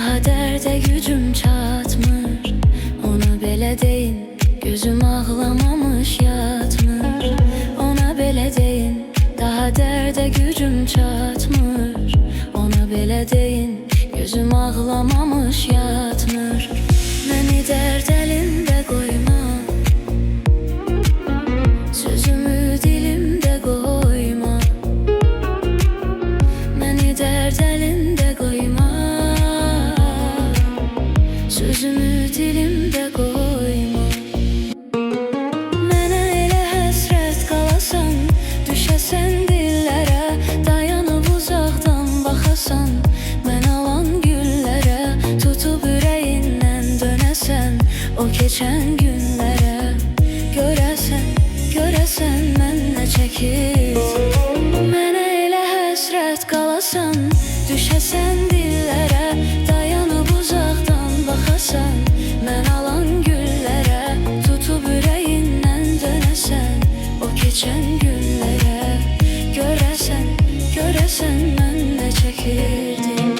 Daha dərdə gücüm çatmır, ona belə deyin. Gözüm ağlamamış yatmır, ona belə deyin. Daha dərdə gücüm çatmır, ona belə deyin. Gözüm ağlamamış yatmır. Məni dərd əlində qoyma, sözümü dilimdə qoyma. Məni dərd əlində qoyma, sözümü dilimdə qoyma. Mənə elə həsrət qalasan, düşəsən dillərə, dayanıb uzaqdan baxasan. Mən alan güllərə, tutub ürəyindən dönəsən o keçən günlərə. Görəsən, görəsən mən nə çəkirdim. Mənə elə həsrət qalasan, düşəsən dillərə, dayanıb uzaqdan baxasan. Mən alan güllərə, tutub ürəyindən dönəsən o keçən günlərə. Görəsən, görəsən mən nə çəkirdim.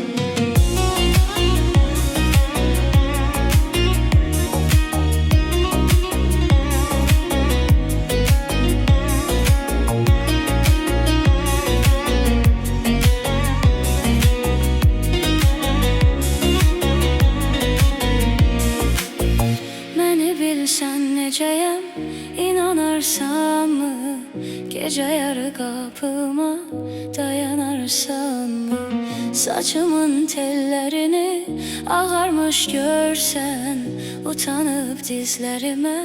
Bilsən necəyəm, inanarsanmı? Gecə yarı qapıma dayanarsanmı? Saçımın tellərini ağarmış görsən, utanıb dizlərimə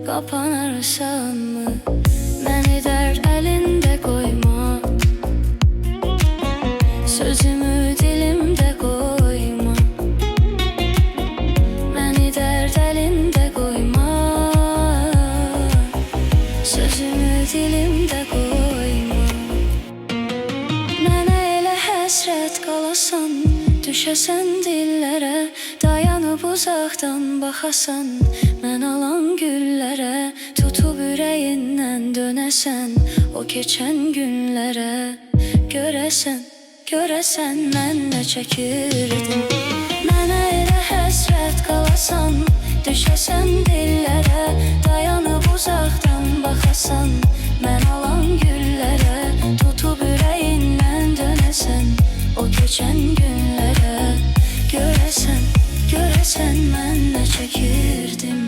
qapanarsanmı? Məni dərd əlində qoyma, sözümü dilimdə qoyma. Məni dərd əlində qoyma, sözümü dilimdə qoyma. Mənə elə həsrət qalasan, düşəsən dillərə, dayanıb uzaqdan baxasan. Mən alan güllərə, tutub ürəyindən dönəsən o keçən günlərə. Görəsən, görəsən mən nə çəkirdim. Mənə elə həsrət qalasan, düşəsən dillərə, dayanıb uzaqdan baxasan. Mən alan güllərə, tutub ürəyindən dönəsən o keçən günlərə. Görəsən, görəsən mən nə çəkirdim.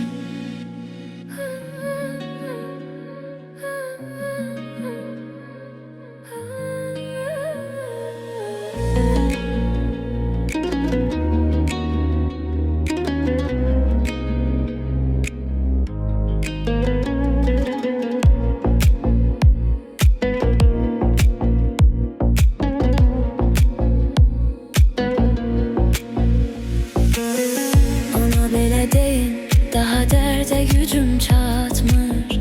Daha dərdə gücüm çatmır,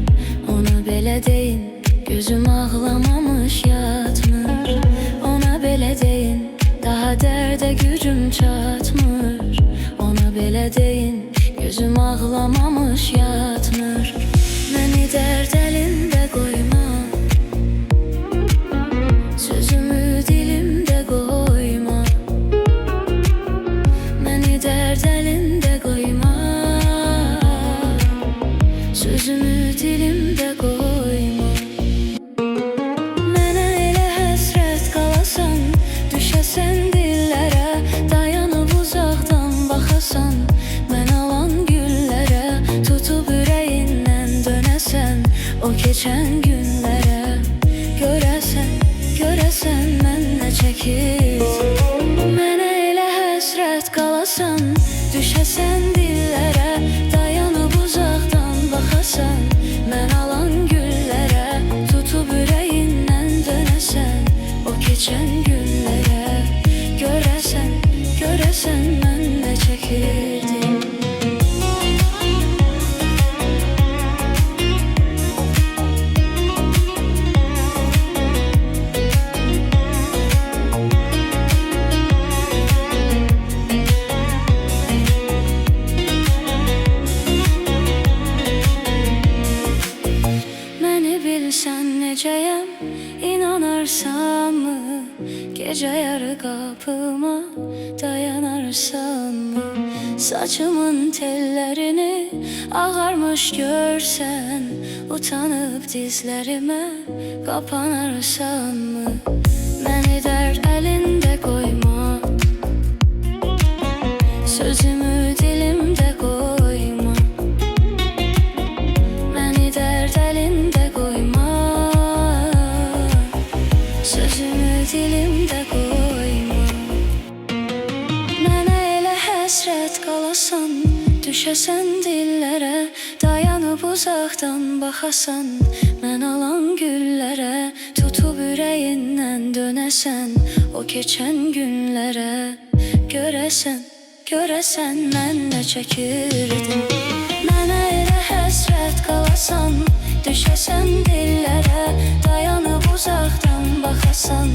ona belə deyin. Gözüm ağlamamış yatmır, ona belə deyin. Daha dərdə gücüm çatmır, ona belə deyin. Gözüm ağlamamış yatmır. Məni dərd əlində qoyma, sözümü dilimdə qoyma. Məni dərd əlində qoyma, sözümü dilimdə qoyma. Mənə elə həsrət qalasan, düşəsən dillərə, dayanıb uzaqdan baxasan. Mən alan güllərə, tutub ürəyindən dönəsən o keçən günlərə. Görəsən, görəsən mən nə çəkirdim. Mənə elə həsrət qalasan, düşəsən dillərə, dayanıb uzaqdan baxasan. Mən alan güllərə, tutub ürəyindən dönəsən o keçən günlərə. Görəsən, görəsən mən nə çəkirdim. inanarsanmı? Gece yarı kapıma dayanar kapanarsanmı? Saçımın tellerini ağarmış görsen, utanıp dizlerime kapanarsanmı? Məni dərd əlində qoyma, sözümü dilimdə qoyma. Məni dərd əlində qoyma, sözümü dilimdə qoyma. Mənə elə həsrət qalasan, düşəsən dillərə, dayanıb uzaqdan baxasan, mən alan güllərə, tutub ürəyindən dönəsən o keçən günlərə. Görəsən mən də çəkirdim. Mənə elə həsrət qalasan, düşəsən dillərə, dayanıb uzaqdan baxasan,